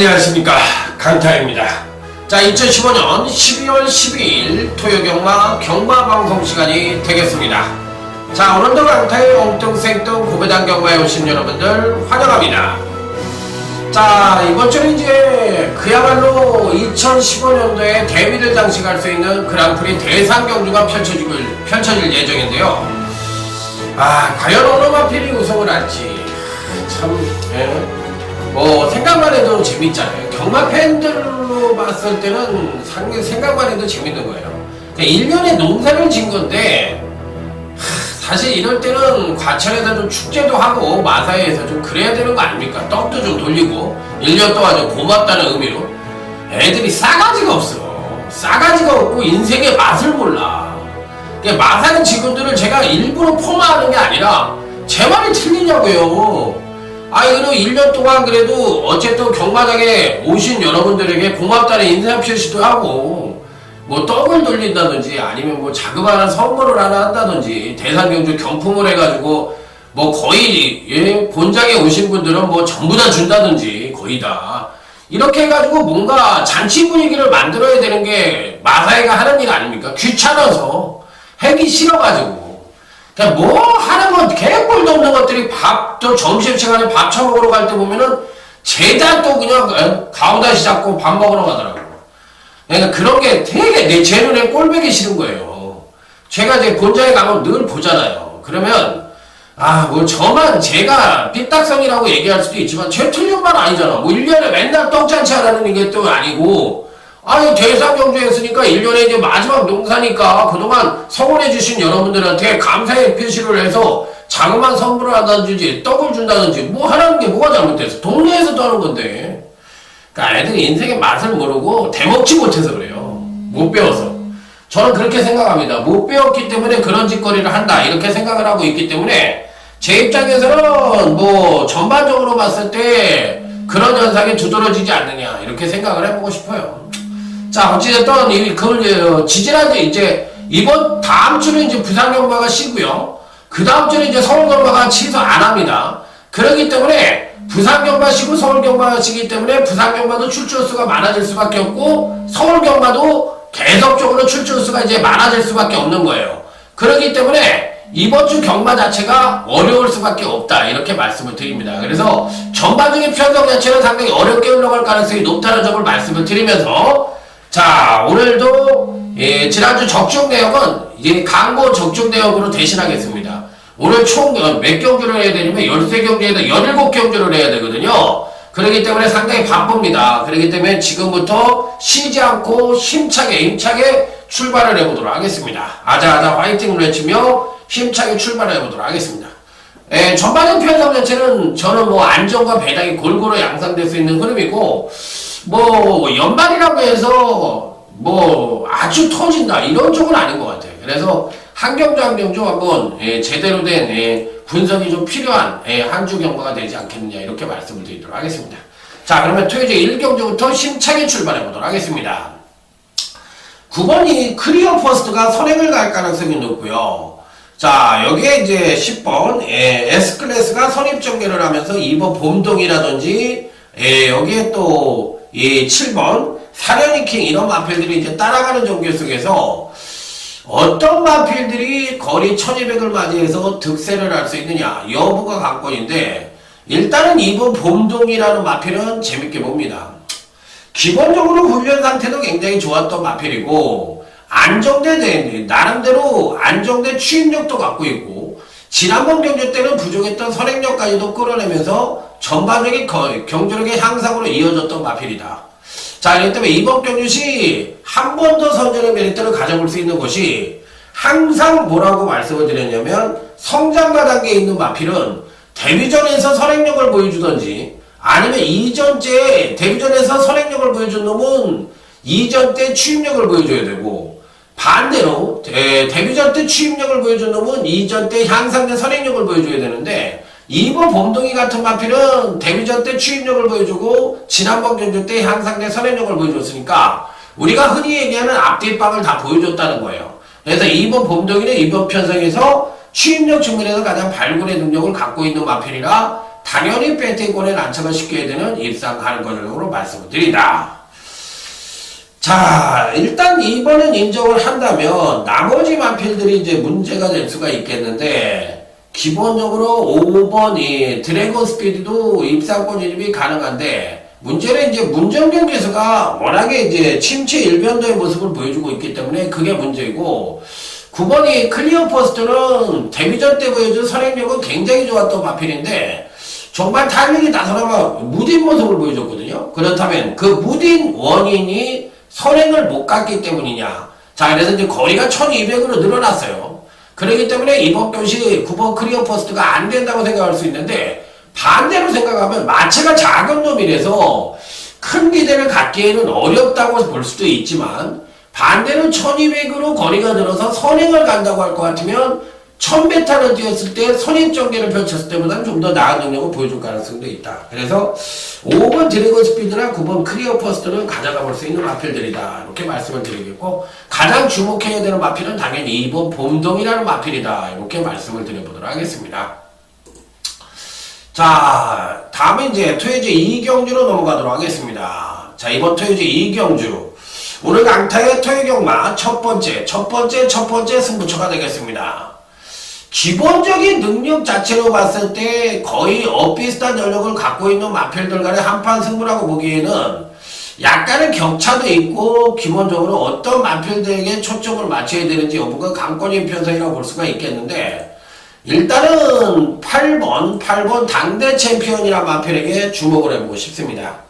안녕하십니까, 강타입니다. 자, 2015년 12월 12일 토요경마 경마방송 시간이 되겠습니다. 자, 오늘도 강타의 엉뚱생뚱 고배당 경마에 오신 여러분들 환영합니다. 자, 이번주는 이제 그야말로 2015년도에 대미를 장식할 수 있는 그랑프리 대상 경주가 펼쳐질 예정인데요. 과연 어느 마필이 우승을 할지 참 생각만 해도 재밌잖아요. 경마 팬들로 봤을 때는 생각만 해도 재밌는 거예요. 1년에 농사를 진 건데 사실 이럴 때는 과천에서 좀 축제도 하고 마사회에서 좀 그래야 되는 거 아닙니까? 떡도 좀 돌리고 1년 동안 좀 고맙다는 의미로. 애들이 싸가지가 없어. 싸가지가 없고 인생의 맛을 몰라. 마사회 직원들을 제가 일부러 포마하는 게 아니라 제 말이 틀리냐고요. 그래도 1년 동안 그래도 어쨌든 경마장에 오신 여러분들에게 고맙다는 인사 표시도 하고 뭐 떡을 돌린다든지 아니면 뭐 자그마한 선물을 하나 한다든지 대상경주 경품을 해가지고 뭐 거의 본장에 오신 분들은 뭐 전부 다 준다든지 거의 다 이렇게 해가지고 뭔가 잔치 분위기를 만들어야 되는 게 마사회가 하는 일 아닙니까? 귀찮아서 하기 싫어가지고 그냥 뭐 하는 건 개꼴도 없는 것들이 또 점심시간에 밥 처먹으러 갈 때 보면은 죄다 또 그냥 가오다시 잡고 밥 먹으러 가더라고요. 그러니까 그런 게 되게 제 눈에 꼴보기 싫은 거예요. 제가 이제 본장에 가면 늘 보잖아요. 그러면 뭐 저만 제가 삐딱선이라고 얘기할 수도 있지만 제 틀린 말 아니잖아. 뭐 1년에 맨날 떡잔치 하라는 게 또 아니고 대상 경주에 했으니까 1년에 이제 마지막 농사니까 그동안 성원해주신 여러분들한테 감사의 표시를 해서 자그마한 선물을 한다든지 떡을 준다든지 뭐 하라는 게 뭐가 잘못됐어. 동네에서도 하는 건데. 그러니까 애들이 인생의 맛을 모르고 대먹지 못해서 그래요. 못 배워서. 저는 그렇게 생각합니다. 못 배웠기 때문에 그런 짓거리를 한다. 이렇게 생각을 하고 있기 때문에 제 입장에서는 뭐 전반적으로 봤을 때 그런 현상이 두드러지지 않느냐. 이렇게 생각을 해보고 싶어요. 자, 어찌됐든, 지지난주 이제, 다음 주는 이제 부산경마가 쉬고요. 그 다음 주는 이제 서울경마가 취소 안 합니다. 그렇기 때문에, 부산경마 쉬고 서울경마가 쉬기 때문에, 부산경마도 출전수가 많아질 수밖에 없고, 서울경마도 계속적으로 출전수가 이제 많아질 수밖에 없는 거예요. 그렇기 때문에, 이번 주 경마 자체가 어려울 수밖에 없다. 이렇게 말씀을 드립니다. 그래서, 전반적인 편성 자체는 상당히 어렵게 흘러갈 가능성이 높다는 점을 말씀을 드리면서, 자, 오늘도 지난주 적중 내역은 이제 강고 적중 내역으로 대신하겠습니다. 오늘 총 몇 경주를 해야 되냐면 13경주에서 17경주를 해야 되거든요. 그렇기 때문에 상당히 바쁩니다. 그렇기 때문에 지금부터 쉬지 않고 힘차게 출발을 해보도록 하겠습니다. 아자아자 화이팅을 외치며 힘차게 출발을 해보도록 하겠습니다. 전반적인 편성 자체는 저는 뭐 안정과 배당이 골고루 양상될 수 있는 흐름이고 연말이라고 해서 아주 터진다 이런 쪽은 아닌 것 같아요. 그래서 한 경주 한번 제대로 된 분석이 좀 필요한 한 주 경과가 되지 않겠느냐 이렇게 말씀을 드리도록 하겠습니다. 자, 그러면 토요일 1경주부터 힘차게 출발해 보도록 하겠습니다. 9번이 클리어 퍼스트가 선행을 갈 가능성이 높고요. 자, 여기에 이제 10번 S클래스가 선입전개를 하면서 2번 봄동이라든지 여기에 또 7번 사려니킹 이런 마필들이 이제 따라가는 전개 속에서 어떤 마필들이 거리 1200을 맞이해서 득세를 할 수 있느냐 여부가 관건인데 일단은 2번 봄동이라는 마필은 재밌게 봅니다. 기본적으로 훈련 상태도 굉장히 좋았던 마필이고 나름대로 안정된 추임력도 갖고 있고 지난번 경주 때는 부족했던 선행력까지도 끌어내면서 전반적인 경주력의 향상으로 이어졌던 마필이다. 자, 그렇기 때문에 이번 경주 시 한 번 더 선전의 메리트를 가져볼 수 있는 것이 항상 뭐라고 말씀을 드렸냐면 성장가 단계에 있는 마필은 데뷔전에서 선행력을 보여주던지 아니면 이전째 데뷔전에서 선행력을 보여준 놈은 이전 때 추임력을 보여줘야 되고 반대로 데뷔전 때 추임력을 보여준 놈은 이전 때 향상된 선행력을 보여줘야 되는데 2번 봄동이 같은 마필은 데뷔전 때 추임력을 보여주고 지난번 경주 때 향상된 선행력을 보여줬으니까 우리가 흔히 얘기하는 앞뒤빵을 다 보여줬다는 거예요. 그래서 2번 봄동이는 이번 편성에서 추임력 측면에서 가장 발굴의 능력을 갖고 있는 마필이라 당연히 배팅권에 난처가 쉽게 되는 입상 가능성으로 말씀을 드린다. 자, 일단 이번은 인정을 한다면 나머지 마필들이 이제 문제가 될 수가 있겠는데, 기본적으로 5번 이 드래곤 스피드도 입상권 진입이 가능한데, 문제는 이제 문정경 기수가 워낙에 이제 침체 일변도의 모습을 보여주고 있기 때문에 그게 문제이고, 9번이 클리어 포스트는 데뷔전 때 보여준 선행력은 굉장히 좋았던 마필인데, 정말 타이밍이 나서나만 무딘 모습을 보여줬거든요. 그렇다면 그 무딘 원인이 선행을 못 갔기 때문이냐. 자, 그래서 이제 거리가 1200으로 늘어났어요. 그렇기 때문에 이번 교시 9번 클리어 포스트가 안 된다고 생각할 수 있는데, 반대로 생각하면 마체가 작은 놈이라서 큰 기대를 갖기에는 어렵다고 볼 수도 있지만, 반대로 1200으로 거리가 늘어서 선행을 간다고 할 것 같으면 1000m를 뛰었을 때 선행 전개를 펼쳤을 때보다는 좀 더 나은 능력을 보여줄 가능성도 있다. 그래서 5번 드래곤 스피드나 9번 클리어 퍼스트는 가져가 볼 수 있는 마필들이다. 이렇게 말씀을 드리겠고, 가장 주목해야 되는 마필은 당연히 2번 봄동이라는 마필이다. 이렇게 말씀을 드려보도록 하겠습니다. 자, 다음에 이제 토요제 2경주로 넘어가도록 하겠습니다. 자, 이번 토요제 2경주. 오늘 강타의 토요경마 첫 번째 승부처가 되겠습니다. 기본적인 능력 자체로 봤을 때 거의 비슷한 전력을 갖고 있는 마필들 간의 한판 승부라고 보기에는 약간의 격차도 있고, 기본적으로 어떤 마필들에게 초점을 맞춰야 되는지 여부가 관건인 편성이라고 볼 수가 있겠는데, 일단은 8번 당대 챔피언이라는 마필에게 주목을 해보고 싶습니다.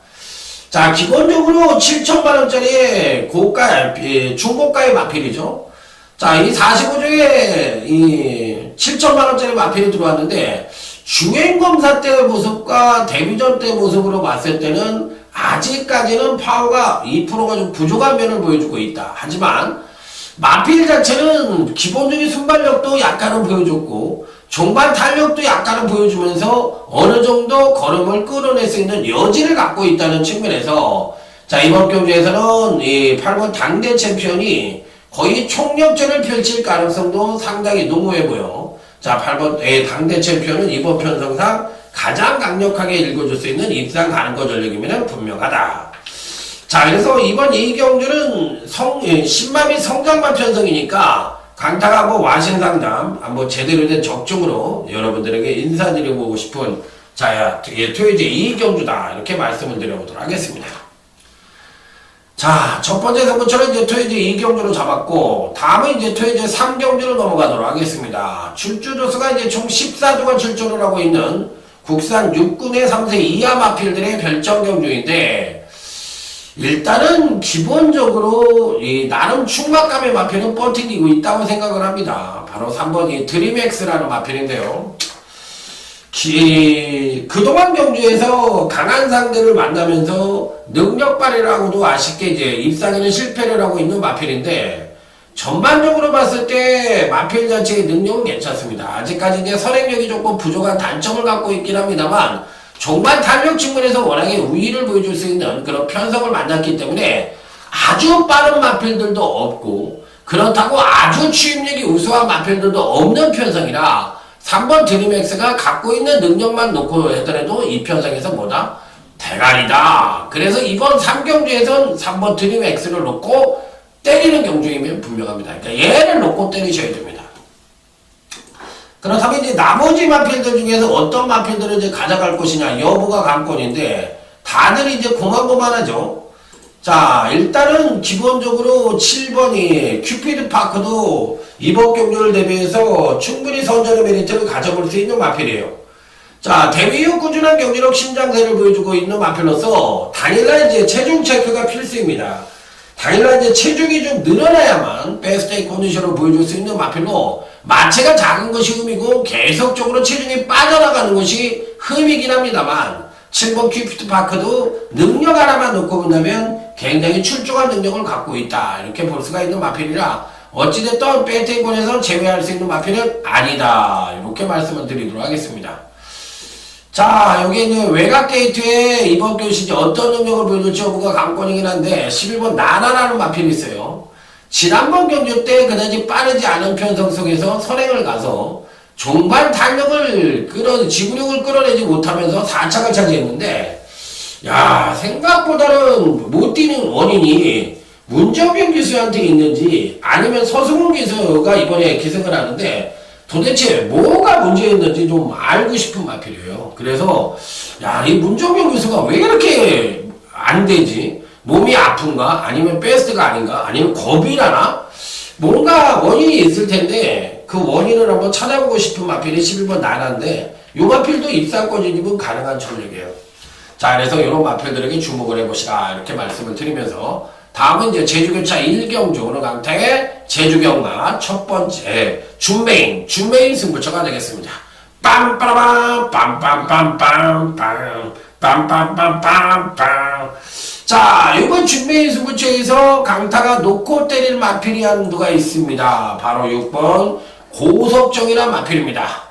자, 기본적으로 7천만원짜리 중고가의 마필이죠. 자, 이 45조에 이 7천만원짜리 마필이 들어왔는데, 주행검사 때의 모습과 데뷔전 때의 모습으로 봤을 때는 아직까지는 파워가 2%가 좀 부족한 면을 보여주고 있다. 하지만 마필 자체는 기본적인 순발력도 약간은 보여줬고, 종반 탄력도 약간은 보여주면서 어느 정도 걸음을 끌어낼 수 있는 여지를 갖고 있다는 측면에서, 자, 이번 경주에서는 이 8번 당대 챔피언이 거의 총력전을 펼칠 가능성도 상당히 농후해 보여. 자, 8번 당대 챔피언은 이번 편성상 가장 강력하게 읽어줄 수 있는 입상 가능성 전력이면 분명하다. 자, 그래서 이번 이 경주는 신맘이 성장만 편성이니까 강타가 한번 와신상담 한번 제대로 된 적중으로 여러분들에게 인사드리고 싶은, 자, 토요제 2경주다. 이렇게 말씀을 드려보도록 하겠습니다. 자, 첫 번째 승부처는 이제 토요제 2경주로 잡았고, 다음은 이제 토요제 3경주로 넘어가도록 하겠습니다. 출주조수가 이제 총 14조가 출전을 하고 있는 국산 6군의 3세 이하 마필들의 별정 경주인데, 일단은 기본적으로 나름 충막감의 마필은 버티고 있다고 생각을 합니다. 바로 3번이 드림엑스라는 마필인데요. 그동안 경주에서 강한 상대를 만나면서 능력 발휘라고도 아쉽게 이제 입상에는 실패를 하고 있는 마필인데, 전반적으로 봤을 때 마필 자체의 능력은 괜찮습니다. 아직까지 이제 선행력이 조금 부족한 단점을 갖고 있긴 합니다만, 종반 탄력 측면에서 워낙에 우위를 보여줄 수 있는 그런 편성을 만났기 때문에 아주 빠른 마필들도 없고, 그렇다고 아주 추임력이 우수한 마필들도 없는 편성이라 3번 드림엑스가 갖고 있는 능력만 놓고 하더라도 이 편성에서 뭐다? 대가리다. 그래서 이번 3경주에선 3번 드림엑스를 놓고 때리는 경주이면 분명합니다. 그러니까 얘를 놓고 때리셔야 됩니다. 그렇다면 이제 나머지 마필들 중에서 어떤 마필들을 이제 가져갈 것이냐 여부가 관건인데, 다들 이제 고만고만하죠. 자, 일단은 기본적으로 7번이 큐피드 파크도 이번 경주를 대비해서 충분히 선전의 메리트를 가져볼 수 있는 마필이에요. 자, 데뷔 후 꾸준한 경기력 신장세를 보여주고 있는 마필로서 당일날 이제 체중 체크가 필수입니다. 당일날 이제 체중이 좀 늘어나야만 베스트의 컨디션을 보여줄 수 있는 마필로, 마체가 작은 것이 흠이고 계속적으로 체중이 빠져나가는 것이 흠이긴 합니다만, 7번 큐피드 파크도 능력 하나만 놓고 본다면 굉장히 출중한 능력을 갖고 있다. 이렇게 볼 수가 있는 마필이라 어찌됐든 배팅권에서 제외할 수 있는 마필은 아니다. 이렇게 말씀을 드리도록 하겠습니다. 자, 여기 이제 외곽 게이트에 이번 교시 이제 어떤 능력을 보여줄지 여부가 관건이긴 한데, 11번 나나라는 마필이 있어요. 지난번 경주 때 그다지 빠르지 않은 편성 속에서 선행을 가서 종반 탄력을 지구력을 끌어내지 못하면서 4착을 차지했는데, 야, 생각보다는 못 뛰는 원인이 문정병 기수한테 있는지 아니면 서승훈 기수가 이번에 기승을 하는데 도대체 뭐가 문제였는지 좀 알고 싶은 마필이에요. 그래서 야, 이 문정병 기수가 왜 이렇게 안 되지? 몸이 아픈가? 아니면 베스트가 아닌가? 아니면 겁이 나나? 뭔가 원인이 있을 텐데 그 원인을 한번 찾아보고 싶은 마필이 11번 나나인데 요 마필도 입상권 진입은 가능한 전력이에요. 자, 그래서 이런 마필들에게 주목을 해보시라 이렇게 말씀을 드리면서 다음은 이제 제주교차 1경주 오늘 강타의 제주경마 첫 번째 준메인 승부처가 되겠습니다. 빰빠라밤 빰빰빰빰빰 빰빰빰빰빰. 자, 이번 준메인 승부처에서 강타가 놓고 때릴 마필이 한 누가 있습니다. 바로 6번 고석정이라는 마필입니다.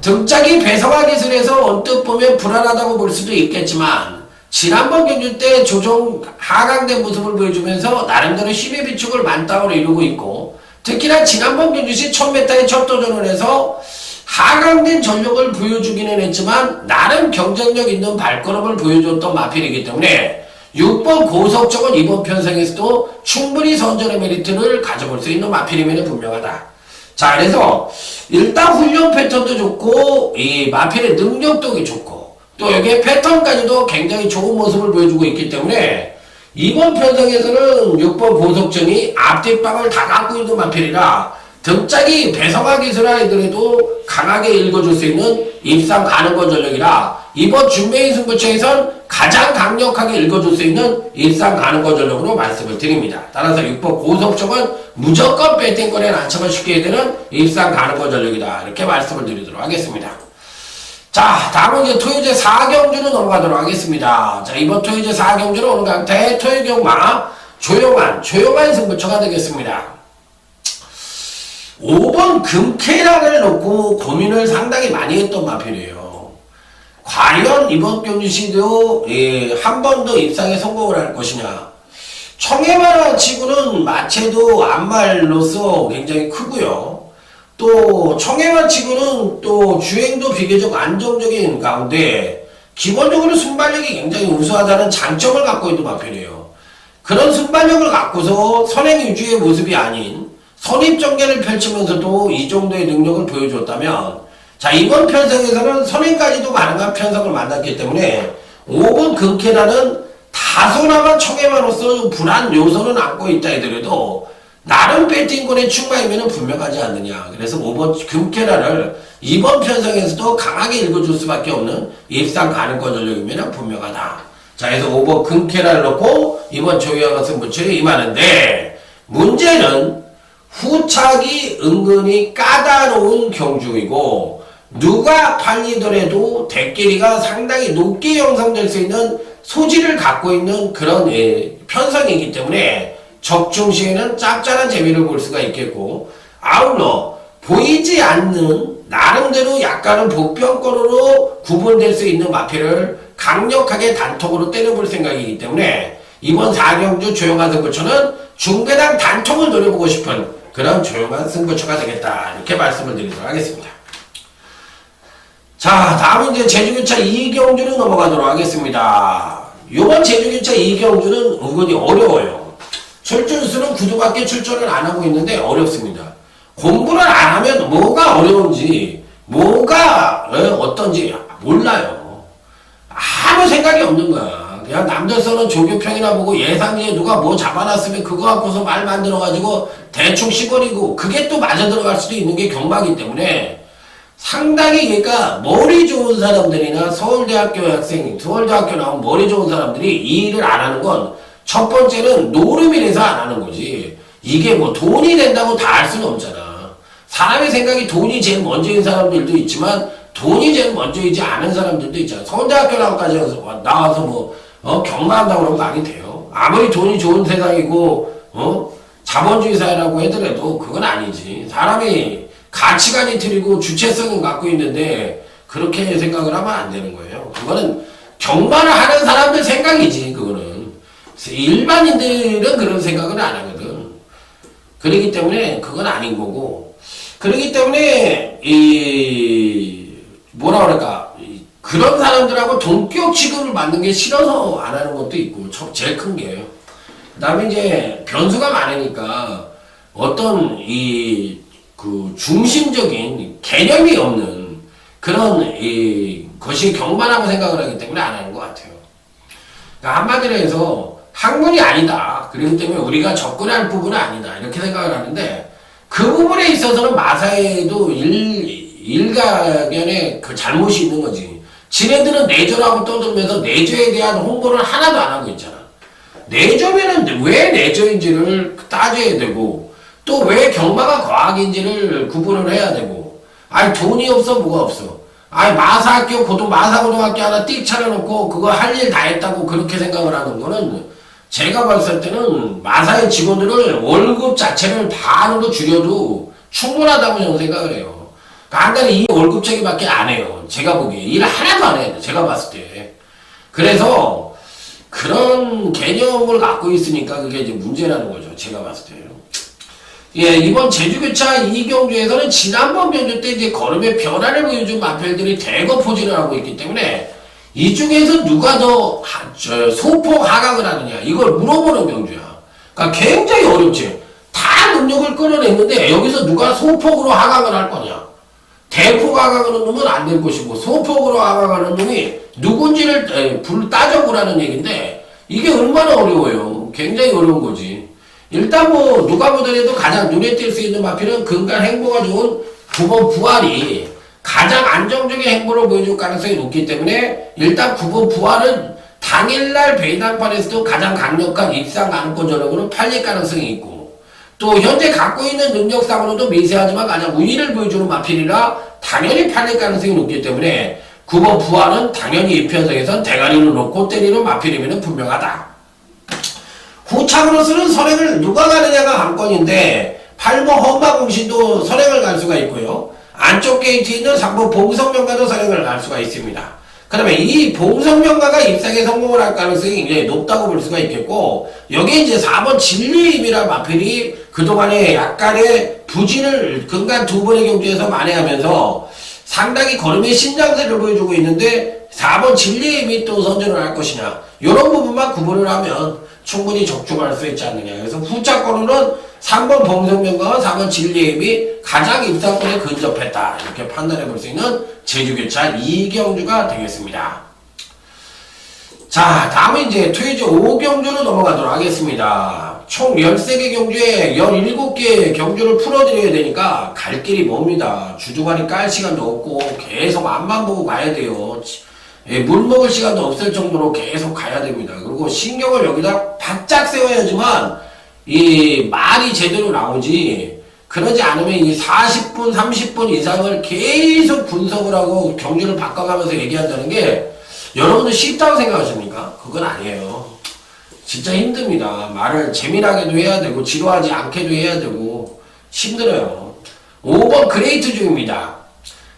등짝이 배성화 기술에서 언뜻 보면 불안하다고 볼 수도 있겠지만 지난번 경주 때 조정 하강된 모습을 보여주면서 나름대로 힘의 비축을 만땅으로 이루고 있고 특히나 지난번 경주시 1000m의 첫 도전을 해서 하강된 전력을 보여주기는 했지만 나름 경쟁력 있는 발걸음을 보여줬던 마필이기 때문에 6번 고석정은 이번 편성에서도 충분히 선전의 메리트를 가져볼 수 있는 마필임에는 분명하다. 자, 그래서 일단 훈련 패턴도 좋고 이 마필의 능력도 좋고 또 여기에 패턴까지도 굉장히 좋은 모습을 보여주고 있기 때문에 이번 편성에서는 6번 고석정이 앞뒷방을 다 갖고 있는 마필이라 등짝이 배성화 기술 아이들에도 강하게 읽어줄 수 있는 입상 가능권 전력이라 이번 준메인 승부처에선 가장 강력하게 읽어줄 수 있는 입상 가능권 전력으로 말씀을 드립니다. 따라서 6번 고석정은 무조건 배팅권에 난처가 쉽게 되는 입상 가능권 전력이다. 이렇게 말씀을 드리도록 하겠습니다. 자, 다음은 이제 토요제 4경주로 넘어가도록 하겠습니다. 자, 이번 토요제 4경주는 오늘 강타의 토요경마 조용한 승부처가 되겠습니다. 5번 금케라를 놓고 고민을 상당히 많이 했던 마필이에요. 과연 이번 경주시도 한 번 더 입상에 성공을 할 것이냐. 청해마라 치고는 마체도 앞말로서 굉장히 크고요. 또 청해마 치고는 또 주행도 비교적 안정적인 가운데 기본적으로 순발력이 굉장히 우수하다는 장점을 갖고 있는 마필이에요. 그런 순발력을 갖고서 선행 유지의 모습이 아닌 선입전개를 펼치면서도 이 정도의 능력을 보여줬다면 자, 이번 편성에서는 선행까지도 가능한 편성을 만났기 때문에 5번 금케라는 다소나마 청해마로서 불안 요소는 안고 있다 하더라도 나름 배팅권의 충마이면 분명하지 않느냐. 그래서 5번 금케라를 이번 편성에서도 강하게 읽어줄 수밖에 없는 입상 가능권 전력이면 분명하다. 자, 그래서 5번 금케라를 놓고 이번 조용한 승부처에 임하는데 문제는 후착이 은근히 까다로운 경주이고 누가 팔리더라도 대끼리가 상당히 높게 형성될 수 있는 소질을 갖고 있는 그런 편성이기 때문에 적중 시에는 짭짤한 재미를 볼 수가 있겠고 아울러 보이지 않는 나름대로 약간은 복병권으로 구분될 수 있는 마필을 강력하게 단톡으로 때려볼 생각이기 때문에 이번 4경주 조용한 승부처는 중대당 단톡을 노려보고 싶은 그런 조용한 승부처가 되겠다. 이렇게 말씀을 드리도록 하겠습니다. 자, 다음은 이제 제주교차 2경주로 넘어가도록 하겠습니다. 이번 제주교차 2경주는 은근히 어려워요. 출전수는 9두밖에 출전을 안 하고 있는데 어렵습니다. 공부를 안 하면 뭐가 어려운지, 뭐가 어떤지 몰라요. 아무 생각이 없는 거야. 그냥 남들 써는 조교평이나 보고 예상지에 누가 뭐 잡아놨으면 그거 갖고서 말 만들어가지고 대충 씹어리고 그게 또 맞아 들어갈 수도 있는 게 경마기 때문에 상당히 그러니까 머리 좋은 사람들이나 서울대학교 학생, 서울대학교 나온 머리 좋은 사람들이 이 일을 안 하는 건 첫 번째는 노름이라서 안 하는 거지. 이게 뭐 돈이 된다고 다 할 수는 없잖아. 사람의 생각이 돈이 제일 먼저인 사람들도 있지만 돈이 제일 먼저이지 않은 사람들도 있잖아. 서울대학교 나와서 뭐 경마한다고 그러면 말이 돼요. 아무리 돈이 좋은 세상이고 자본주의 사회라고 하더라도 그건 아니지. 사람이 가치관이 틀리고 주체성을 갖고 있는데 그렇게 생각을 하면 안 되는 거예요. 그거는 경마를 하는 사람들 생각이지. 그거는 일반인들은 그런 생각을 안 하거든. 그렇기 때문에 그건 아닌 거고 그렇기 때문에 뭐라 그럴까, 그런 사람들하고 동격 취급을 받는 게 싫어서 안 하는 것도 있고, 제일 큰 게요. 그 다음에 이제 변수가 많으니까 어떤 중심적인 개념이 없는 그런 것이 경만하고 생각을 하기 때문에 안 하는 것 같아요. 그러니까 한마디로 해서 학문이 아니다. 그렇기 때문에 우리가 접근할 부분은 아니다. 이렇게 생각을 하는데, 그 부분에 있어서는 마사에도 일가견에 그 잘못이 있는 거지. 지네들은 내조라고 떠들면서 내조에 대한 홍보를 하나도 안 하고 있잖아. 내조면은 왜 내조인지를 따져야 되고, 또 왜 경마가 과학인지를 구분을 해야 되고, 아니 돈이 없어 뭐가 없어. 아니 마사고등학교 하나 띡 차려놓고 그거 할 일 다 했다고 그렇게 생각을 하는 거는, 제가 봤을 때는 마사의 직원들을 월급 자체를 반으로 줄여도 충분하다고 저는 생각을 해요. 간단히 이 월급 체계밖에 안 해요. 제가 보기에 일 하나도 안 해요. 제가 봤을 때. 그래서 그런 개념을 갖고 있으니까 그게 이제 문제라는 거죠. 제가 봤을 때. 예, 이번 제주교차 이경주에서는 지난번 경주 때 이제 걸음의 변화를 보여준 마필들이 대거 포진을 하고 있기 때문에, 이 중에서 누가 더 소폭 하강을 하느냐, 이걸 물어보는 경주야. 그러니까 굉장히 어렵지. 다 능력을 끌어냈는데 여기서 누가 소폭으로 하강을 할 거냐. 대폭 하강하는 놈은 안 될 것이고, 소폭으로 하강하는 놈이 누군지를 따져보라는 얘기인데, 이게 얼마나 어려워요. 굉장히 어려운 거지. 일단 뭐 누가 보더라도 가장 눈에 띌 수 있는 마필은 근간 행보가 좋은 9번 부활이 가장 안정적인 행보를 보여줄 가능성이 높기 때문에, 일단 9번 부활은 당일날 배당판에서도 가장 강력한 입상 가능권 전형으로 팔릴 가능성이 있고, 또 현재 갖고 있는 능력상으로도 미세하지만 가장 우위를 보여주는 마필이라 당연히 팔릴 가능성이 높기 때문에, 9번 부활은 당연히 이 편성에선 대가리를 놓고 때리는 마필이면 분명하다. 후창으로서는 선행을 누가 가느냐가 관건인데, 8번 헌마공신도 선행을 갈 수가 있고요. 안쪽 게이트에 있는 3번 봉성명가도 선행을 갈 수가 있습니다. 그 다음에 이 봉성명가가 입상에 성공을 할 가능성이 굉장히 높다고 볼 수가 있겠고, 여기에 이제 4번 진리임이란 마필이 그동안에 약간의 부진을 근간 두 번의 경주에서 만회하면서 상당히 걸음의 신장세를 보여주고 있는데, 4번 진리임이 또 선전을 할 것이냐, 이런 부분만 구분을 하면 충분히 적중할 수 있지 않느냐. 그래서 후차권으로는 3번 봉성명가와 4번 진리임이 가장 입상권에 근접했다. 이렇게 판단해 볼 수 있는 제주교차 이경주가 되겠습니다. 자, 다음은 이제 토요주 5경주로 넘어가도록 하겠습니다. 총 13개 경주에 17개 경주를 풀어드려야 되니까 갈 길이 멉니다. 주중간에 깔 시간도 없고 계속 앞만 보고 가야 돼요. 물 먹을 시간도 없을 정도로 계속 가야 됩니다. 그리고 신경을 여기다 바짝 세워야지만 이 말이 제대로 나오지, 그러지 않으면 이 40분, 30분 이상을 계속 분석을 하고 경주를 바꿔가면서 얘기한다는 게 여러분들 쉽다고 생각하십니까? 그건 아니에요. 진짜 힘듭니다. 말을 재미나게도 해야 되고 지루하지 않게도 해야 되고 힘들어요. 5번 그레이트 중입니다.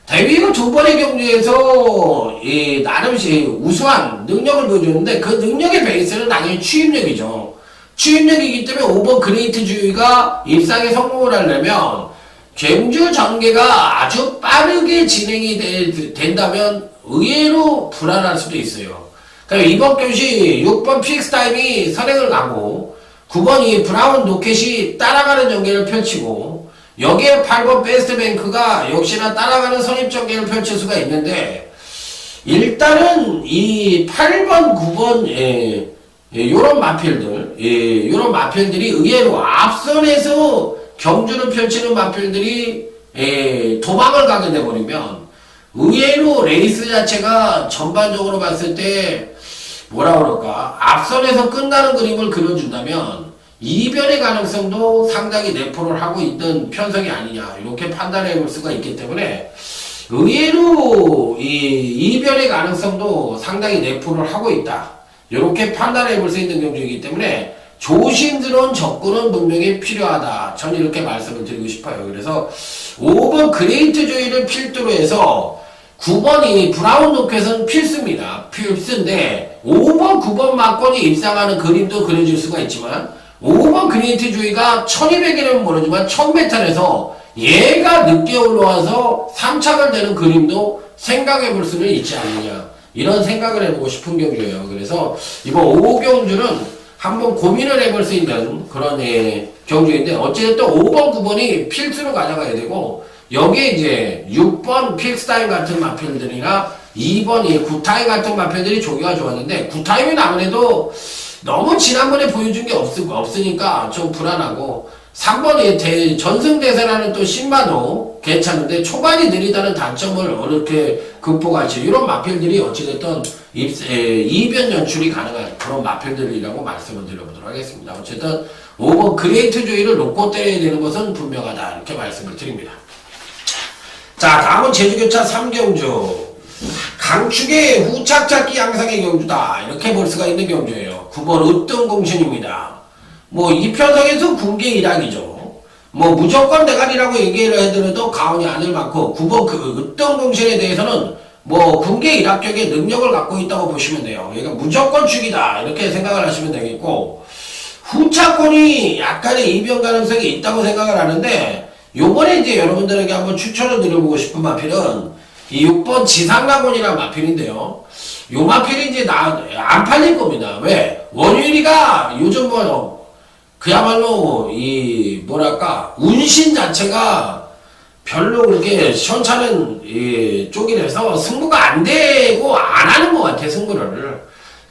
데뷔가 두 번의 경주에서 나름 우수한 능력을 보여줬는데, 그 능력의 베이스는 당연히 추임력이죠. 추임력이기 때문에 5번 그레이트 주의가 입상에 성공을 하려면 경주 전개가 아주 빠르게 진행이 된다면 의외로 불안할 수도 있어요. 그러니까 이번 경시 6번 픽스타임이 선행을 가고 9번이 브라운 노켓이 따라가는 전개를 펼치고, 여기에 8번 베스트뱅크가 역시나 따라가는 선입전개를 펼칠 수가 있는데, 일단은 이 8번, 9번 요런 마필들, 요런 마필들이 의외로 앞선에서 경주를 펼치는 마필들이 도망을 가게 돼버리면 의외로 레이스 자체가 전반적으로 봤을 때 뭐라 그럴까, 앞선에서 끝나는 그림을 그려준다면 이변의 가능성도 상당히 내포를 하고 있는 편성이 아니냐, 이렇게 판단해 볼 수가 있기 때문에 의외로 이변의 가능성도 상당히 내포를 하고 있다, 이렇게 판단해 볼 수 있는 경주이기 때문에 조심스러운 접근은 분명히 필요하다, 저는 이렇게 말씀을 드리고 싶어요. 그래서 5번 그레이트 조이를 필두로 해서 9번이 브라운 로켓은 필수입니다. 필수인데 5번, 9번 막권이 입상하는 그림도 그려질 수가 있지만, 5번 그레이트 조이가 1200이라면 모르지만 1000m에서 얘가 늦게 올라와서 3착을 되는 그림도 생각해 볼 수는 있지 않느냐. 이런 생각을 해보고 싶은 경주예요. 그래서 이번 5경주는 한번 고민을 해볼 수 있는 그런 경주인데, 어찌됐든 5번, 9번이 필수로 가져가야 되고, 여기에 이제 6번 필스타임 같은 마필들이나 2번 구타임 같은 마필들이 조기가 좋았는데, 구타임은 아무래도 너무 지난번에 보여준 게 없으니까 좀 불안하고, 3번이 전승대세라는 또 신마도 괜찮은데 초반이 느리다는 단점을 어떻게 극복할지, 이런 마필들이 어찌됐든 이변 연출이 가능한 그런 마필들이라고 말씀을 드려보도록 하겠습니다. 어쨌든 5번 그레이트 조이를 놓고 때려야 되는 것은 분명하다, 이렇게 말씀을 드립니다. 자, 다음은 제주교차 3경주. 강축의 후착잡기 양상의 경주다, 이렇게 볼 수가 있는 경주예요. 9번 으뜸공신입니다. 뭐 이 편성에서 군계 일학이죠. 뭐 무조건 대가리라고 얘기를 해드려도 가언이 아닐 만큼 9번 그 으뜸공신에 대해서는 뭐 군계 일학격의 능력을 갖고 있다고 보시면 돼요. 그러니까 무조건 축이다, 이렇게 생각을 하시면 되겠고, 후차권이 약간의 이변 가능성이 있다고 생각을 하는데, 요번에 이제 여러분들에게 한번 추천을 드려보고 싶은 마필은 이 6번 지상가곤이라는 마필인데요. 요 마필이 이제 안 팔릴 겁니다. 왜? 원유리가 요즘 뭐 그야말로 이 뭐랄까 운신 자체가 별로 그렇게 시원찮은 쪽이라서 승부가 안 되고 안 하는 것 같아, 승부를.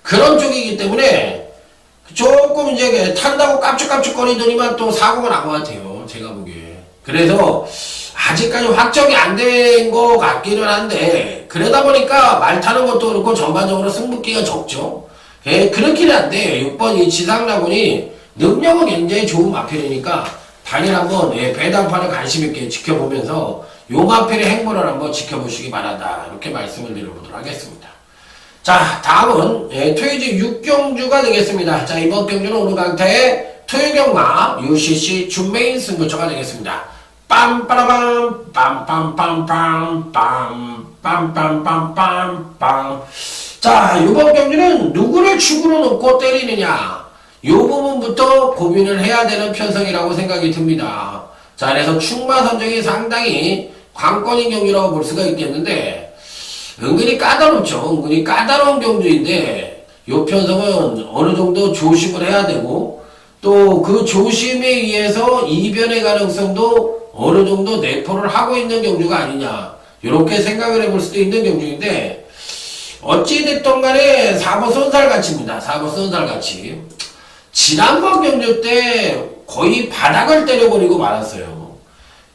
그런 쪽이기 때문에 조금 이제 탄다고 깝죽깝죽거리더니만 또 사고가 난 것 같아요, 제가 보기에. 그래서 아직까지 확정이 안 된 것 같기는 한데, 그러다 보니까 말 타는 것도 그렇고 전반적으로 승부기가 적죠. 그렇긴 한데 6번 이 지상라곤이 능력은 굉장히 좋은 마필이니까 당연히 한번 배당판을 관심있게 지켜보면서 요 마필의 행보를 한번 지켜보시기 바란다, 이렇게 말씀을 드려보도록 하겠습니다. 자, 다음은 토요지 6경주가 되겠습니다. 자, 이번 경주는 오늘 강타의 토요경마 UCC 준메인 승부처가 되겠습니다. 빰빠라밤 빰빰빰빰빰 빰빰빰빰빰. 자, 이번 경주는 누구를 축으로 놓고 때리느냐, 이 부분부터 고민을 해야 되는 편성이라고 생각이 듭니다. 자, 그래서 축마 선정이 상당히 관건인 경기라고 볼 수가 있겠는데, 은근히 까다롭죠. 은근히 까다로운 경주인데, 이 편성은 어느 정도 조심을 해야 되고, 또 그 조심에 의해서 이변의 가능성도 어느 정도 내포를 하고 있는 경주가 아니냐, 이렇게 생각을 해볼 수도 있는 경주인데, 어찌됐든 간에 4번 쏜살같이입니다. 4번 쏜살같이. 지난번 경주 때 거의 바닥을 때려버리고 말았어요.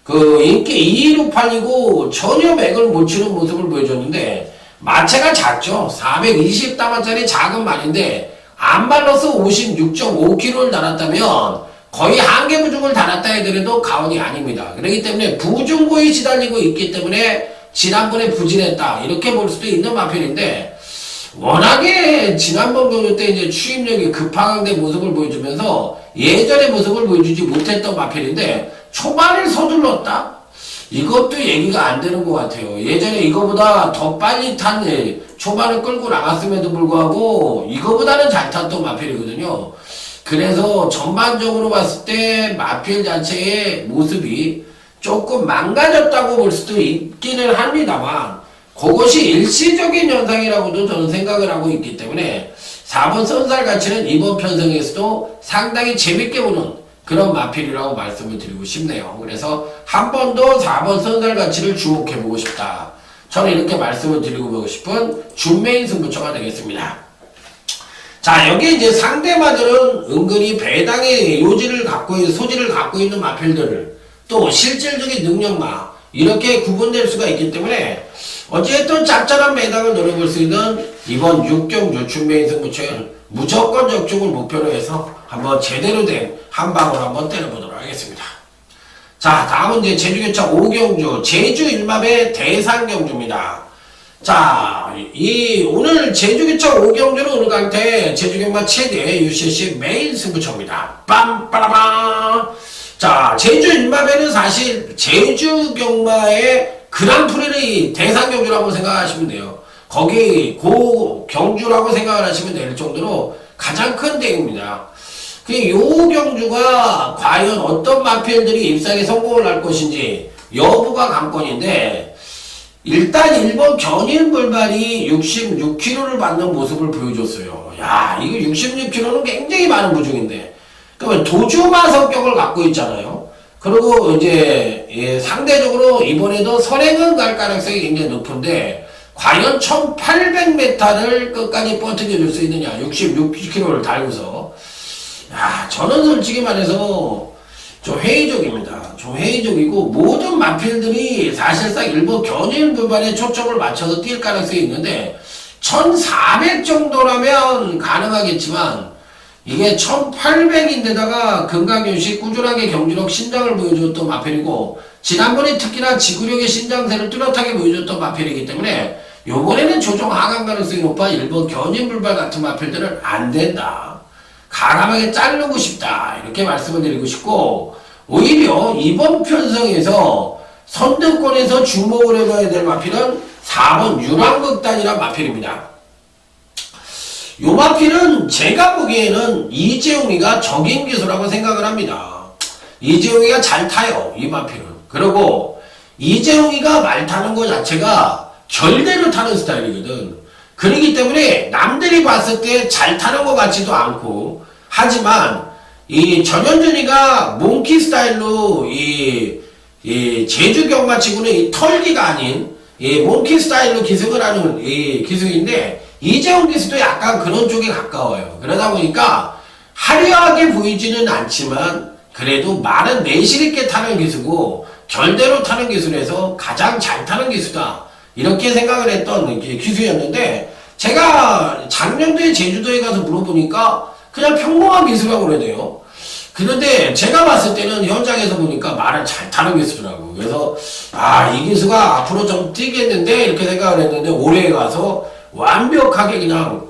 그 인기 2위로 팔리고 전혀 맥을 못 치는 모습을 보여줬는데, 마체가 작죠. 420다마짜리 작은 말인데 암발로스 56.5kg를 달았다면 거의 한계 부중을 달았다 해더라도 가언이 아닙니다. 그렇기 때문에 부중고에 시달리고 있기 때문에 지난번에 부진했다, 이렇게 볼 수도 있는 마필인데, 워낙에 지난번 경주 때 이제 추임력이 급하강된 모습을 보여주면서 예전의 모습을 보여주지 못했던 마필인데, 초반을 서둘렀다? 이것도 얘기가 안 되는 것 같아요. 예전에 이거보다 더 빨리 탄 초반을 끌고 나갔음에도 불구하고 이거보다는 잘 탔던 마필이거든요. 그래서 전반적으로 봤을 때 마필 자체의 모습이 조금 망가졌다고 볼 수도 있기는 합니다만, 그것이 일시적인 현상이라고도 저는 생각을 하고 있기 때문에 4번 쏜살 가치는 이번 편성에서도 상당히 재밌게 보는 그런 마필이라고 말씀을 드리고 싶네요. 그래서 한 번 더 4번 쏜살 가치를 주목해보고 싶다, 저는 이렇게 말씀을 드리고 싶은 준메인 승부처가 되겠습니다. 자, 여기 이제 상대마들은 은근히 배당의 소질을 갖고 있는 마필들을, 또 실질적인 능력마, 이렇게 구분될 수가 있기 때문에 어쨌든 짭짤한 배당을 노려볼 수 있는 이번 6경주 준메인 승부처는 무조건 적중을 목표로 해서 한번 제대로 된 한 방울 한번 때려보도록 하겠습니다. 자, 다음은 이제 제주교차 5경주 제주 일맘의 대상경주입니다. 자, 오늘 제주교차 5경주는 오늘 강태 제주경마 최대 UCC 메인 승부처입니다. 빰빠라밤. 자, 제주 일맘에는 사실 제주경마의 그랑프리의 대상경주라고 생각하시면 돼요. 거기 경주라고 생각을 하시면 될 정도로 가장 큰 대회입니다. 요 경주가 과연 어떤 마필들이 입상에 성공을 할 것인지 여부가 관건인데, 일단 1번 견인불발이 66kg를 받는 모습을 보여줬어요. 야, 이거 66kg는 굉장히 많은 부중인데, 그러면 도주마 성격을 갖고 있잖아요. 그리고 이제 상대적으로 이번에도 선행은 갈 가능성이 굉장히 높은데, 과연 1800m를 끝까지 버티게 줄 수 있느냐. 66kg를 달고서. 야, 저는 솔직히 말해서 좀 회의적입니다. 좀 회의적이고, 모든 마필들이 사실상 일본 견인 불발에 초점을 맞춰서 뛸 가능성이 있는데, 1400 정도라면 가능하겠지만, 이게 1800인데다가 건강유식 꾸준하게 경주력 신장을 보여줬던 마필이고, 지난번에 특히나 지구력의 신장세를 뚜렷하게 보여줬던 마필이기 때문에, 요번에는 조정 하강 가능성이 높아 일본 견인불발 같은 마필들은 안 된다. 가감하게 자르고 싶다. 이렇게 말씀을 드리고 싶고, 오히려 이번 편성에서 선두권에서 주목을 해봐야 될 마필은 4번 유랑극단이란 마필입니다. 요 마필은 제가 보기에는 이재용이가 적임 기수라고 생각을 합니다. 이재용이가 잘 타요, 이 마필은. 그리고 이재용이가 말 타는 것 자체가 결대로 타는 스타일이거든. 그러기 때문에 남들이 봤을 때 잘 타는 것 같지도 않고, 하지만 이 전현준이가 몽키 스타일로 이 제주 경마치고는 이 털기가 아닌 이 몽키 스타일로 기승을 하는 이 기승인데, 이재용 기수도 약간 그런 쪽에 가까워요. 그러다 보니까 화려하게 보이지는 않지만 그래도 말은 내실 있게 타는 기수고 결대로 타는 기술에서 가장 잘 타는 기수다. 이렇게 생각을 했던 기수였는데, 제가 작년도에 제주도에 가서 물어보니까 그냥 평범한 기수라고 그러네요. 그런데 제가 봤을 때는 현장에서 보니까 말을 잘 타는 기수더라고. 그래서 이 기수가 앞으로 좀 뛰겠는데 이렇게 생각을 했는데, 올해 가서 완벽하게 그냥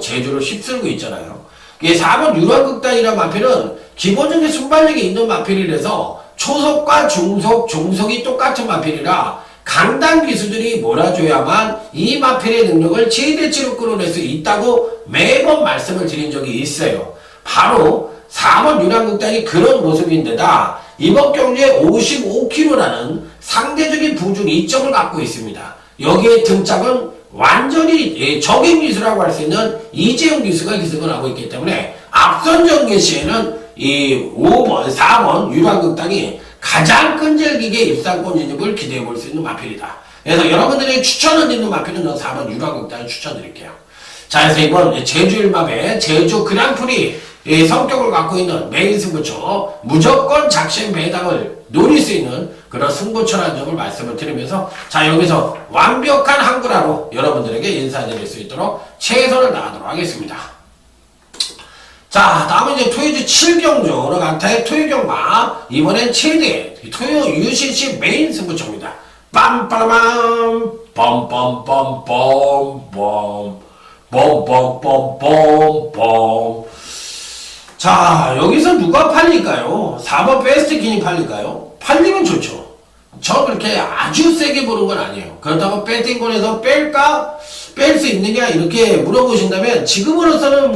제주를 휩쓸고 있잖아요. 이게 4번 유랑극단이라는 마필은 기본적인 순발력이 있는 마필이라서 초속과 중속, 종속이 똑같은 마필이라 강단 기수들이 몰아줘야만 이 마필의 능력을 최대치로 끌어낼 수 있다고 매번 말씀을 드린 적이 있어요. 바로 4번 유랑극단이 그런 모습인데다 이번 경주에 55kg라는 상대적인 부중 이점을 갖고 있습니다. 여기에 등짝은 완전히 적임 기수라고 할 수 있는 이재용 기수가 기승을 하고 있기 때문에 앞선 전개 시에는 이 5번, 4번 유랑극단이 가장 끈질기게 입상권 진입을 기대해 볼 수 있는 마필이다. 그래서 여러분들이 추천을 드리는 마필은 4번 유랑극단을 추천드릴게요. 자, 그래서 이번 제주 일맘에 제주 그랑프리 성격을 갖고 있는 메인 승부처 무조건 작심 배당을 노릴 수 있는 그런 승부처라는 점을 말씀을 드리면서, 자, 여기서 완벽한 한글화로 여러분들에게 인사드릴 수 있도록 최선을 다하도록 하겠습니다. 자, 다음은 이제 토요주 7경주 강타의 토요경마, 이번엔 최대 토요 UCC 메인 승부처입니다. 빰빠라밤 빰빰빰빰빰 빰빰빰빰빰. 자, 여기서 누가 팔릴까요? 4번 베스트킨이 팔릴까요? 팔리면 좋죠. 저 그렇게 아주 세게 보는 건 아니에요. 그렇다고 배팅권에서 뺄까? 뺄 수 있느냐? 이렇게 물어보신다면 지금으로서는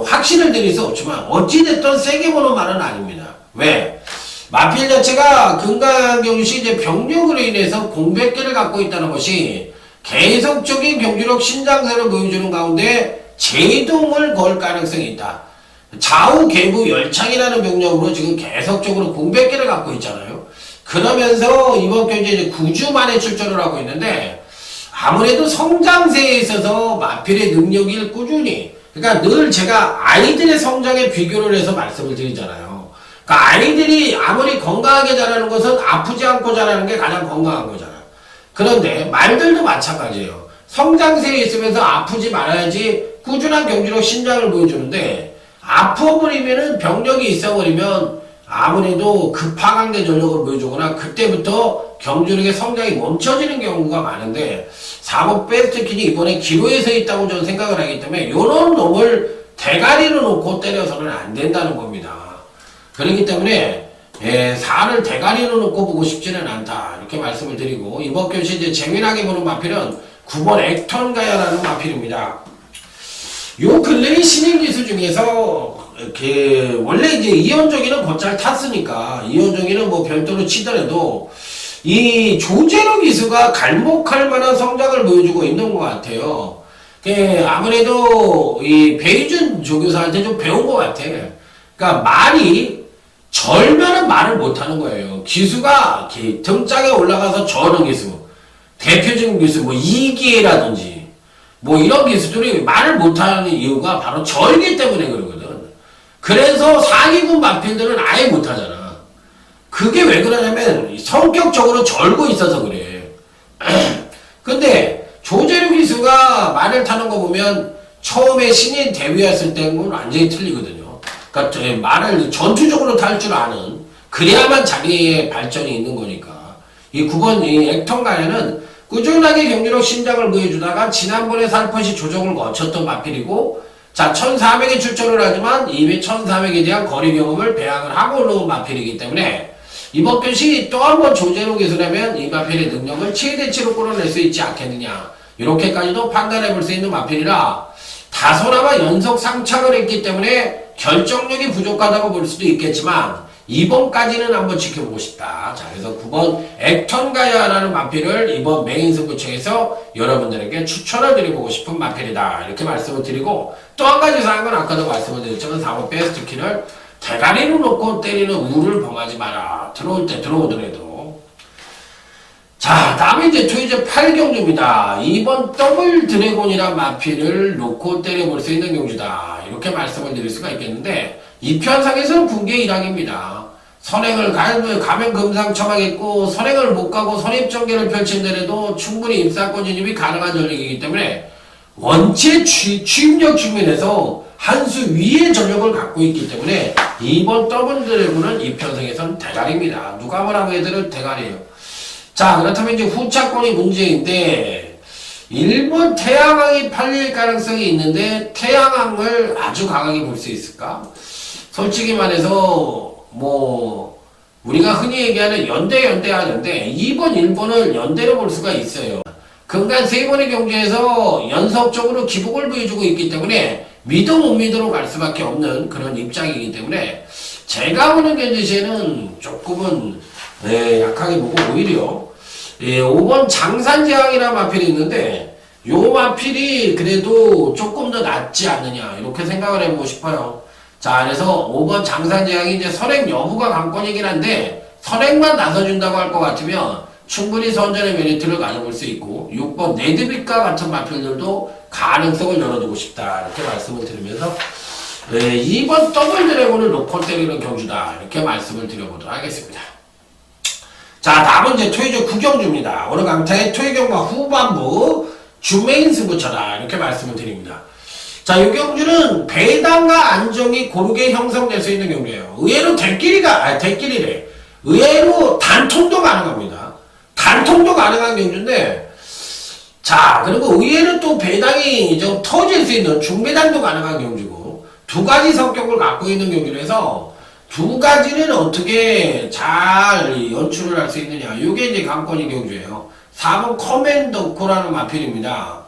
확신을 드릴 수 없지만 어찌됐든 세게 보는 말은 아닙니다. 왜? 마필 자체가 금강경주시 이제 병력으로 인해서 공백기를 갖고 있다는 것이 계속적인 경주력 신장세를 보여주는 가운데 제동을 걸 가능성이 있다. 좌우 계부 열창이라는 병력으로 지금 계속적으로 공백기를 갖고 있잖아요. 그러면서 이번 경주에 이제 9주 만에 출전을 하고 있는데, 아무래도 성장세에 있어서 마필의 능력이 꾸준히, 그러니까 늘 제가 아이들의 성장에 비교를 해서 말씀을 드리잖아요. 그러니까 아이들이 아무리 건강하게 자라는 것은 아프지 않고 자라는 게 가장 건강한 거잖아요. 그런데 말들도 마찬가지예요. 성장세에 있으면서 아프지 말아야지 꾸준한 경주력 신장을 보여주는데, 아파버리면은 병력이 있어버리면 아무래도 급하강대 전력을 보여주거나 그때부터 경주력의 성장이 멈춰지는 경우가 많은데, 4번 베스트킨이 이번에 기로에 서 있다고 저는 생각을 하기 때문에 요런 놈을 대가리로 놓고 때려서는 안 된다는 겁니다. 그렇기 때문에 4를 대가리로 놓고 보고 싶지는 않다, 이렇게 말씀을 드리고, 이번 경시 이제 재미나게 보는 마필은 9번 액턴가야라는 마필입니다. 요 근래의 신인 기수 중에서 원래 이제 이현종이는 곧잘 탔으니까, 이현종이는 뭐 별도로 치더라도, 이 조재로 기수가 갈목할 만한 성장을 보여주고 있는 것 같아요. 아무래도 이 배희준 조교사한테 좀 배운 것 같아. 그러니까 말이 절면은 말을 못하는 거예요. 기수가 등짝에 올라가서 저는 기수, 대표적인 기수, 뭐 이기회라든지 뭐 이런 기수들이 말을 못하는 이유가 바로 절기 때문에 그러거든. 그래서 사기군 마필들은 아예 못하잖아. 그게 왜 그러냐면 성격적으로 절고 있어서 그래. 근데 조재료 기수가 말을 타는 거 보면 처음에 신인 데뷔했을 때는 완전히 틀리거든요. 그러니까 말을 전투적으로 탈 줄 아는, 그래야만 자기의 발전이 있는 거니까. 이 9번 이 액턴가야는 꾸준하게 경기력 신장을 보여주다가 지난번에 살포시 조정을 거쳤던 마필이고, 자 1400에 출전을 하지만 이미 1400에 대한 거리 경험을 배양을 하고 놓은 마필이기 때문에 이번 것이 또 한 번 조재로 기술하면 이 마필의 능력을 최대치로 끌어낼 수 있지 않겠느냐, 이렇게까지도 판단해 볼 수 있는 마필이라 다소나마 연속 상착을 했기 때문에 결정력이 부족하다고 볼 수도 있겠지만 이번까지는 한번 지켜보고 싶다. 자, 그래서 9번 액턴가야라는 마필을 이번 메인 승부처에서 여러분들에게 추천을 드리고 싶은 마필이다, 이렇게 말씀을 드리고, 또 한 가지 사항은 아까도 말씀을 드렸지만 4번 베스트키를 대가리로 놓고 때리는 우를 범하지 마라. 들어올 때 들어오더라도. 자, 다음에 이제 토이제 8경주입니다. 2번 더블 드래곤이란 마필을 놓고 때려볼 수 있는 경주다, 이렇게 말씀을 드릴 수가 있겠는데, 이 편상에서는 군계 1항입니다. 선행을 가면 금상첨화겠고, 선행을 못 가고 선입전개를 펼친데도 충분히 입사권 진입이 가능한 전력이기 때문에 원체 취임력 측면에서 한 수 위의 전력을 갖고 있기 때문에 2번 더블 드래곤은 이 편성에서는 대가리입니다. 누가 뭐라고 해도 대가리예요. 자, 그렇다면 이제 후차권이 문제인데 1번 태양항이 팔릴 가능성이 있는데 태양항을 아주 강하게 볼 수 있을까? 솔직히 말해서 뭐 우리가 흔히 얘기하는 연대 하는데 2번, 1번을 연대로 볼 수가 있어요. 근간 3번의 경주에서 연속적으로 기복을 보여주고 있기 때문에 믿어 못 믿어로 갈 수밖에 없는 그런 입장이기 때문에 제가 보는 견제 시에는 조금은 약하게 보고, 오히려 5번 장산지항이라는 마필이 있는데 요 마필이 그래도 조금 더 낫지 않느냐, 이렇게 생각을 해보고 싶어요. 자, 그래서 5번 장산지항이 이제 선행 여부가 관건이긴 한데 선행만 나서준다고 할 것 같으면 충분히 선전의 메리트를 가져볼 수 있고, 6번 네드빅과 같은 마필들도 가능성을 열어두고 싶다, 이렇게 말씀을 드리면서 2번 더블 드래곤을 놓고 때리는 경주다, 이렇게 말씀을 드려보도록 하겠습니다. 자, 다음은 이제 토요일 9경주입니다. 오늘 강타의 토요경마 후반부 주메인 승부처다, 이렇게 말씀을 드립니다. 자, 이 경주는 배당과 안정이 고르게 형성될 수 있는 경주예요. 의외로 대끼리래. 의외로 단통도 가능합니다. 단통도 가능한 경주인데, 자, 그리고 의외로 또 배당이 좀 터질 수 있는 중배당도 가능한 경주고, 두 가지 성격을 갖고 있는 경주라서 두 가지는 어떻게 잘 연출을 할 수 있느냐, 이게 이제 관건인 경주예요. 4번 커맨더코라는 마필입니다.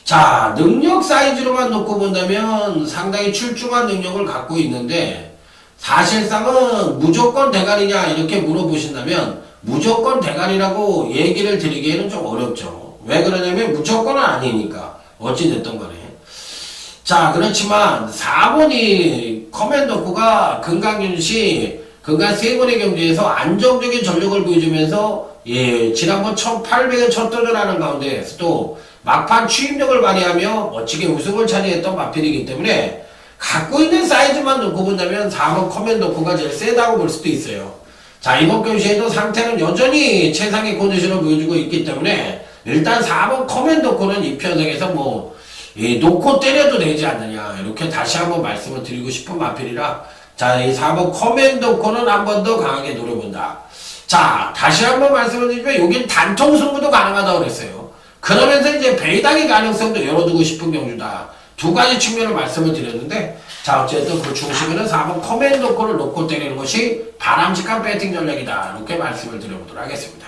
자, 능력 사이즈로만 놓고 본다면 상당히 출중한 능력을 갖고 있는데, 사실상은 무조건 대가리냐 이렇게 물어보신다면 무조건 대가리라고 얘기를 드리기에는 좀 어렵죠. 왜 그러냐면 무조건은 아니니까, 어찌됐던 간에. 자, 그렇지만 4번이 커맨더코가 근강윤시 근간 3번의 경주에서 안정적인 전력을 보여주면서 지난번 1800에 첫 도전하는 가운데에서도 막판 추임력을 발휘하며 멋지게 우승을 차지했던 마필이기 때문에 갖고 있는 사이즈만 놓고 본다면 4번 커맨더코가 제일 세다고 볼 수도 있어요. 자, 이번 경시에도 상태는 여전히 최상의 컨디션을 보여주고 있기 때문에 일단 4번 커맨더코는 이 편성에서 놓고 때려도 되지 않느냐, 이렇게 다시 한번 말씀을 드리고 싶은 마필이라, 자, 이 4번 커맨더코는 한 번 더 강하게 노려본다. 자, 다시 한번 말씀을 드리면 여긴 단통 승부도 가능하다고 그랬어요. 그러면서 이제 배당의 가능성도 열어두고 싶은 경주다. 두 가지 측면을 말씀을 드렸는데, 자, 어쨌든 그 중심에는 4번 커맨더코를 놓고 때리는 것이 바람직한 배팅 전략이다, 이렇게 말씀을 드려보도록 하겠습니다.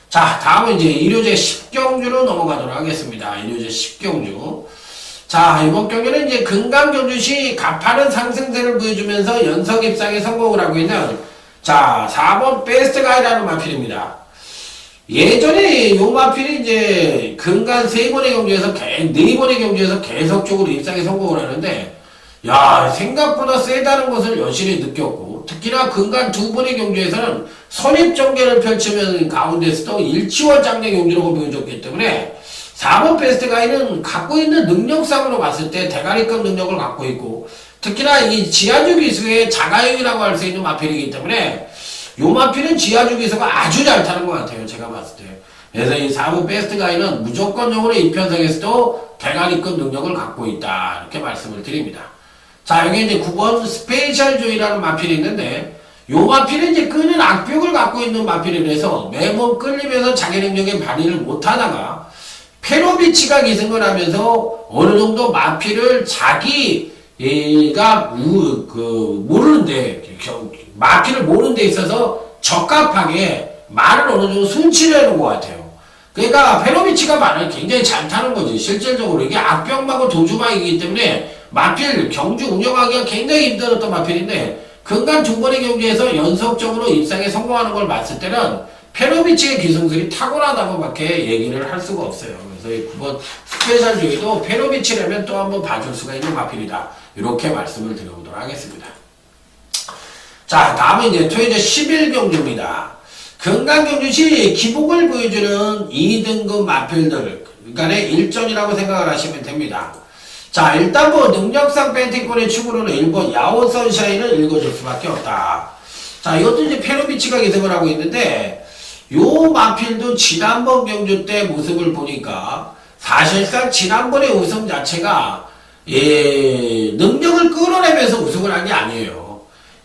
자, 다음은 이제 일요제 10경주로 넘어가도록 하겠습니다. 일요제 10경주. 자, 이번 경기는 이제 금강경주시 가파른 상승세를 보여주면서 연속 입상에 성공을 하고 있는 자, 4번 베스트가이라는 마필입니다. 예전에 요 마필이 이제 금간 3번의 경주에서 4번의 경주에서 계속적으로 입상에 성공을 하는데 야, 생각보다 세다는 것을 여실히 느꼈고 특히나 금간 2번의 경주에서는 선입전개를 펼치면 가운데서도 일치월장대 경주라고 보여줬기 때문에 4번 베스트가이는 갖고 있는 능력상으로 봤을 때 대가리급 능력을 갖고 있고 특히나 이 지하주 기수의 자가용이라고 할 수 있는 마필이기 때문에 요 마필은 지하주 기수가 아주 잘 타는 것 같아요. 제가 봤을 때. 그래서 이 4번 베스트가이는 무조건적으로 이 편성에서도 대가리급 능력을 갖고 있다. 이렇게 말씀을 드립니다. 자, 여기 이제 9번 스페셜 조이라는 마필이 있는데 요 마필은 이제 끄는 악벽을 갖고 있는 마필이라서 매번 끌리면서 자기 능력의 발휘를 못하다가 페로비치가 기승을 하면서 어느 정도 마필을 자기가 모르는데 마필을 모르는 데 있어서 적합하게 말을 어느 정도 순치를 해놓은 것 같아요. 그러니까 페로비치가 말을 굉장히 잘 타는 거지. 실질적으로 이게 악병마고 도주망이기 때문에 마필 경주 운영하기가 굉장히 힘들었던 마필인데 금간 2번의 경주에서 연속적으로 입상에 성공하는 걸 봤을 때는 페로비치의 기승술이 탁월하다고 밖에 얘기를 할 수가 없어요. 그래서 이 9번 스페셜 조이도 페로비치라면 또 한번 봐줄 수가 있는 마필이다. 이렇게 말씀을 드려보도록 하겠습니다. 자, 다음은 이제 토요제 11경주입니다. 금강경주시 기복을 보여주는 2등급 마필들 간의 일전이라고 생각을 하시면 됩니다. 자, 일단 뭐 능력상 밴팅권의 축으로는 1번 야오 선샤인을 읽어줄 수밖에 없다. 자, 이것도 이제 페로비치가 기승을 하고 있는데 요 마필도 지난번 경주 때 모습을 보니까 사실상 지난번의 우승 자체가 능력을 끌어내면서 우승을 한 게 아니에요.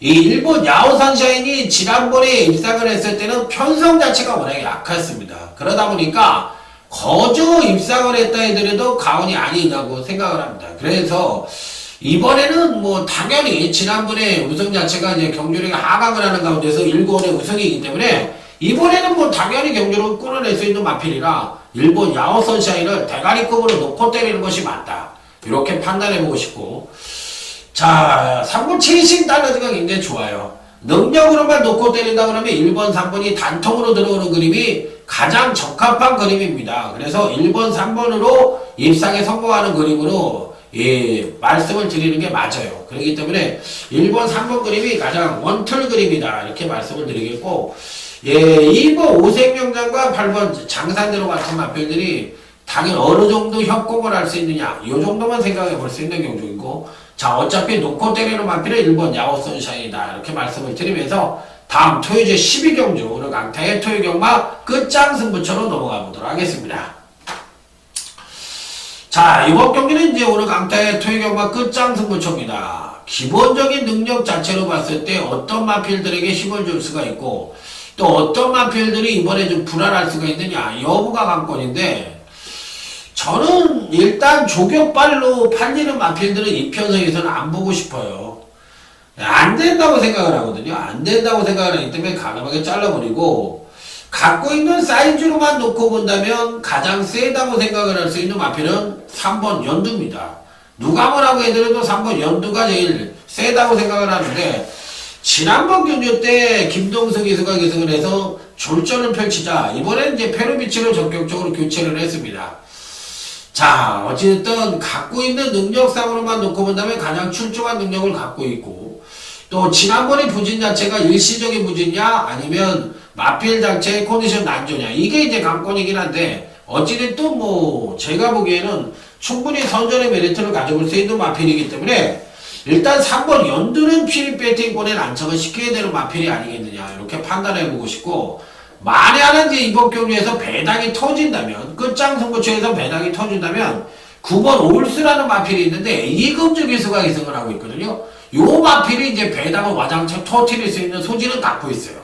이 일본 야오 선샤인이 지난번에 입상을 했을 때는 편성 자체가 워낙에 약했습니다. 그러다 보니까 거저 입상을 했다 해더라도 가언이 아니라고 생각을 합니다. 그래서 이번에는 뭐 당연히 지난번에 우승 자체가 이제 경주력이 하강을 하는 가운데서 1권의 우승이기 때문에 이번에는 뭐 당연히 경주를 끌어낼 수 있는 마필이라 일본 야오 선샤인을 대가리급으로 놓고 때리는 것이 맞다. 이렇게 판단해보고 싶고 자, 3번 체이싱 달러즈가 굉장히 좋아요. 능력으로만 놓고 때린다 그러면 1번, 3번이 단통으로 들어오는 그림이 가장 적합한 그림입니다. 그래서 1번, 3번으로 입상에 성공하는 그림으로 말씀을 드리는 게 맞아요. 그렇기 때문에 1번, 3번 그림이 가장 원툴 그림이다. 이렇게 말씀을 드리겠고 2번 오색명장과 8번 장산대로 같은 마필들이 당연히 어느 정도 협공을 할 수 있느냐 이 정도만 생각해 볼 수 있는 경주이고 자, 어차피 놓고 때리는 마필은 1번 야오 선샤인이다. 이렇게 말씀을 드리면서 다음 토요제 12경주 오늘 강타의 토요경마 끝장 승부처로 넘어가 보도록 하겠습니다. 자, 이번 경기는 이제 오늘 강타의 토요경마 끝장 승부처입니다. 기본적인 능력 자체로 봤을 때 어떤 마필들에게 힘을 줄 수가 있고 또 어떤 마필들이 이번에 좀 불안할 수가 있느냐 여부가 관건인데 저는 일단 조격발로 팔리는 마필들은 이 편성에서는 안 보고 싶어요. 안 된다고 생각을 하거든요. 안 된다고 생각을 하기 때문에 가감하게 잘라버리고 갖고 있는 사이즈로만 놓고 본다면 가장 세다고 생각을 할 수 있는 마필은 3번 연두입니다. 누가 뭐라고 해더라도 3번 연두가 제일 세다고 생각을 하는데 지난번 경주 때 김동석 기수가 기승을 해서 졸전을 펼치자 이번에는 이제 페로비치를 적극적으로 교체를 했습니다. 자, 어쨌든 갖고 있는 능력상으로만 놓고 본다면 가장 출중한 능력을 갖고 있고 또 지난번의 부진 자체가 일시적인 부진이냐 아니면 마필 자체의 컨디션 난조냐 이게 이제 관건이긴 한데 어찌됐든 뭐 제가 보기에는 충분히 선전의 메리트를 가져볼 수 있는 마필이기 때문에 일단 3번 연두는 피리 배팅권에 난척을 시켜야 되는 마필이 아니겠느냐 이렇게 판단해보고 싶고 만에 하나 이제 이번 경기에서 배당이 터진다면 끝장 승부처에서 배당이 터진다면 9번 올스라는 마필이 있는데 이금주 기수가 기승을 하고 있거든요. 요 마필이 이제 배당을 와장창 터뜨릴 수 있는 소질은 갖고 있어요.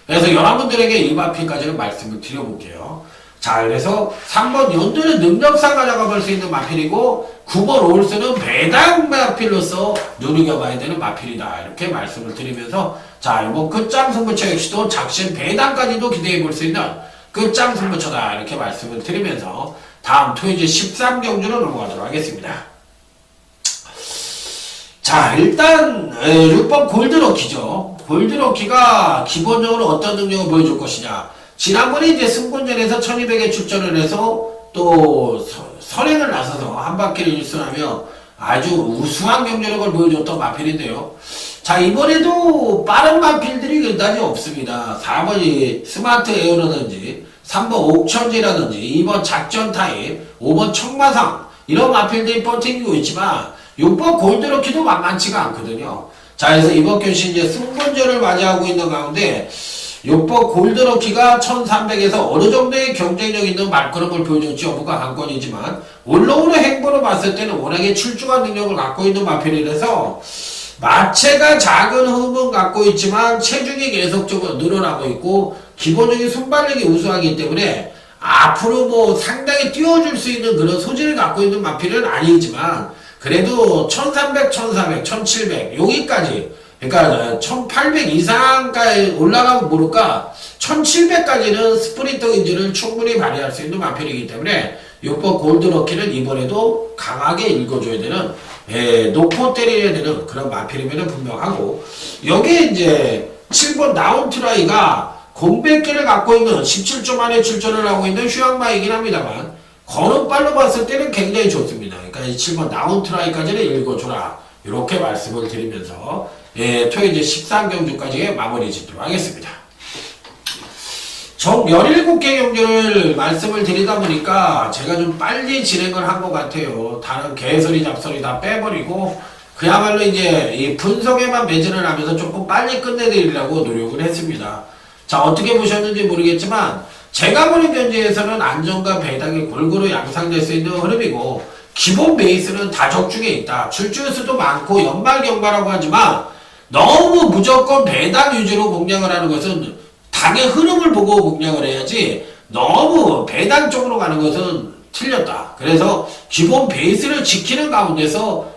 그래서 여러분들에게 이 마필까지는 말씀을 드려볼게요. 자, 그래서 3번 연두는 능력상 가져가 볼 수 있는 마필이고 9번 올스는 배당 마필로서 눈여겨봐야 되는 마필이다. 이렇게 말씀을 드리면서 자, 이번 끝장 승부처 역시도 작심 배당까지도 기대해 볼 수 있는 끝장 승부처다. 이렇게 말씀을 드리면서 다음 토요일 13경주로 넘어가도록 하겠습니다. 자, 일단 6번 골드럭키죠. 골드럭키가 기본적으로 어떤 능력을 보여줄 것이냐. 지난번에 이제 승본전에서 1200에 출전을 해서 또 선행을 나서서 한 바퀴를 일승하며 아주 우수한 경제력을 보여줬던 마필인데요. 자, 이번에도 빠른 마필들이 그다지 없습니다. 4번이 스마트 에어라든지 3번 옥천지라든지 2번 작전 타입, 5번 청마상 이런 마필들이 뻗팅기고 있지만 6번 골드럭키도 만만치가 않거든요. 자, 그래서 이번 교시 이제 승본전을 맞이하고 있는 가운데 6번 골드럭키가 1300에서 어느 정도의 경쟁력 있는 말걸음을 보여줄지 여부가 관건이지만 올라오는 행보로 봤을 때는 워낙에 출중한 능력을 갖고 있는 마필이라서 마체가 작은 흠은 갖고 있지만 체중이 계속적으로 늘어나고 있고 기본적인 순발력이 우수하기 때문에 앞으로 뭐 상당히 띄워줄 수 있는 그런 소질을 갖고 있는 마필은 아니지만 그래도 1300, 1400, 1700 여기까지 그러니까 1800 이상까지 올라가면 모를까 1700까지는 스프린터 의지를 충분히 발휘할 수 있는 마필이기 때문에 6번 골드럭키는 이번에도 강하게 읽어줘야 되는 놓고 때려야 되는 그런 마필이면 분명하고 여기에 이제 7번 나운트라이가 공백기를 갖고 있는 17조 만에 출전을 하고 있는 휴양마이긴 합니다만 걸음발로 봤을 때는 굉장히 좋습니다. 그러니까 이 7번 나운트라이까지는 읽어줘라 이렇게 말씀을 드리면서 토요일 13경주까지 마무리 짓도록 하겠습니다. 총 17개 경주를 말씀을 드리다 보니까 제가 좀 빨리 진행을 한 것 같아요. 다른 개소리 잡소리 다 빼버리고 그야말로 이제 이 분석에만 매진을 하면서 조금 빨리 끝내드리려고 노력을 했습니다. 자, 어떻게 보셨는지 모르겠지만 제가 보는 견지에서는 안정과 배당이 골고루 양상될 수 있는 흐름이고 기본 베이스는 다적중에 있다. 출주수도 많고 연말 경과라고 하지만 너무 무조건 배당 위주로 공략을 하는 것은 당의 흐름을 보고 공략을 해야지 너무 배당 쪽으로 가는 것은 틀렸다. 그래서 기본 베이스를 지키는 가운데서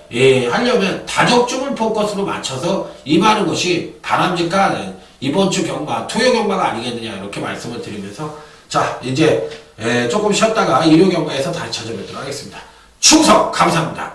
하려면 다적중을 포커스로 맞춰서 임하는 것이 바람직한 이번 주 경마, 토요 경마가 아니겠느냐 이렇게 말씀을 드리면서 자, 이제 조금 쉬었다가 일요 경마에서 다시 찾아뵙도록 하겠습니다. 충성 감사합니다.